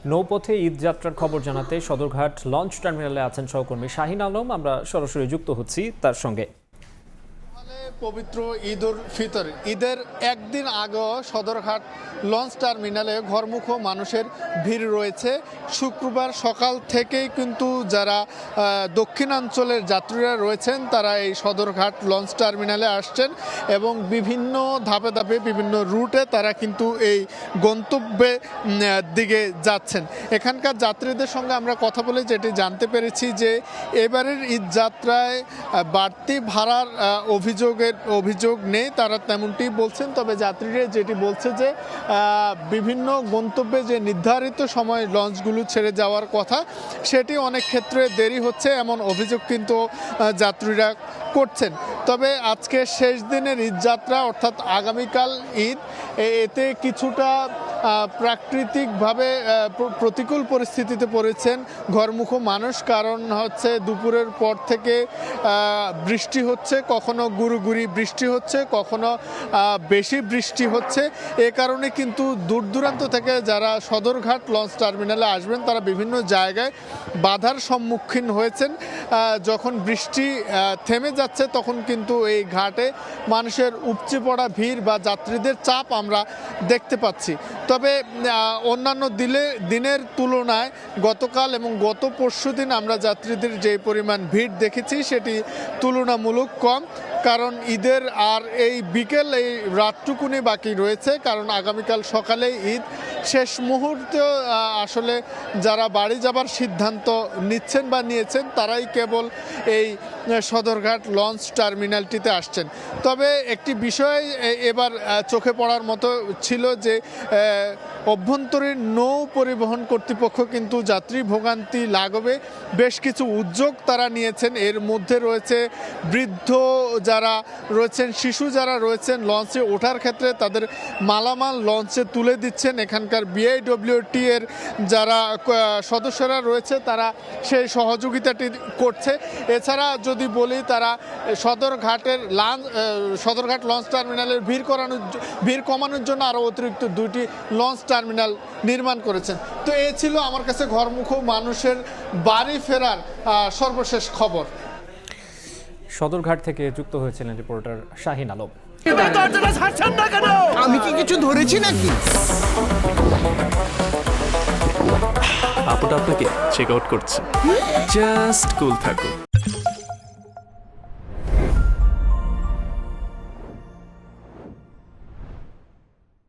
নৌপথে ঈদ যাত্রার খবর জানাতে সদরঘাট লঞ্চ টার্মিনালে আছেন সহকর্মী শাহিন আলম। আমরা সরাসরি যুক্ত হচ্ছি তার সঙ্গে। পবিত্র ঈদ উল ফিতর ঈদের একদিন আগেও সদরঘাট লঞ্চ টার্মিনালে ঘরমুখ মানুষের ভিড় রয়েছে। শুক্রবার সকাল থেকেই কিন্তু যারা দক্ষিণাঞ্চলের যাত্রীরা রয়েছেন তারা এই সদরঘাট লঞ্চ টার্মিনালে আসছেন এবং বিভিন্ন ধাপে ধাপে বিভিন্ন রুটে তারা কিন্তু এই গন্তব্যে দিকে যাচ্ছেন। এখানকার যাত্রীদের সঙ্গে আমরা কথা বলে যেটি জানতে পেরেছি যে এবারের ঈদ যাত্রায় বাড়তি ভাড়ার অভিযোগ নেই, তারা তেমনটি বলছেন। তবে যাত্রীরা যেটি বলছে যে বিভিন্ন গন্তব্যে যে নির্ধারিত সময় লঞ্চগুলো ছেড়ে যাওয়ার কথা সেটি অনেক ক্ষেত্রে দেরি হচ্ছে, এমন অভিযোগ কিন্তু যাত্রীরা করছেন। তবে আজকে শেষ দিনের ঈদ যাত্রা অর্থাৎ আগামীকাল ঈদ, এতে কিছুটা প্রাকৃতিকভাবে প্রতিকূল পরিস্থিতিতে পড়েছেন ঘরমুখ মানুষ। কারণ হচ্ছে দুপুরের পর থেকে বৃষ্টি হচ্ছে, কখনো গুঁড়ি বৃষ্টি হচ্ছে, কখনো বেশি বৃষ্টি হচ্ছে। এ কারণে কিন্তু দূর দূরান্ত থেকে যারা সদরঘাট লঞ্চ টার্মিনালে আসবেন তারা বিভিন্ন জায়গায় বাধার সম্মুখীন হয়েছেন। যখন বৃষ্টি থেমে যাচ্ছে তখন কিন্তু এই ঘাটে মানুষের উপচে পড়া ভিড় বা যাত্রীদের চাপ আমরা দেখতে পাচ্ছি। তবে অন্যান্য দিনের তুলনায় গতকাল এবং গত পরশুদিন আমরা যাত্রীদের যে পরিমাণ ভিড় দেখেছি সেটি তুলনামূলক কম। কারণ ঈদের আর এই বিকেল এই রাতটুকুনি বাকি রয়েছে, কারণ আগামীকাল সকালে ঈদ। শেষ মুহূর্তে আসলে যারা বাড়ি যাবার সিদ্ধান্ত নিচ্ছেন বা নিয়েছেন তারাই কেবল এই সদরঘাট লঞ্চ টার্মিনালটিতে আসছেন। তবে একটি বিষয় এবার চোখে পড়ার মতো ছিল যে অভ্যন্তরীণ নৌ পরিবহন কর্তৃপক্ষ কিন্তু যাত্রী ভোগান্তি লাঘবে বেশ কিছু উদ্যোগ তারা নিয়েছেন। এর মধ্যে রয়েছে বৃদ্ধ যারা রয়েছেন, শিশু যারা রয়েছেন লঞ্চে ওঠার ক্ষেত্রে তাদের মালামাল লঞ্চে তুলে দিচ্ছেন। এখানকার বিআইডব্লিউটি এর যারা সদস্যরা রয়েছে তারা সেই সহযোগিতাটি করছে। এছাড়া যদি বলি তারা সদরঘাট লঞ্চ টার্মিনালের ভিড় কমানোর জন্য আরও অতিরিক্ত 2টি লঞ্চ টার্মিনাল নির্মাণ করেছেন। তো এ ছিল আমার কাছে ঘরমুখ মানুষের বাড়ি ফেরার সর্বশেষ খবর। সদরঘাট থেকে যুক্ত হয়েছিলেন রিপোর্টার শাহিন আলম। আমি কি কিছু ধরেছি নাকি? আপুটা আপনাকে চেক আউট করছে। জাস্ট কুল থাকুন।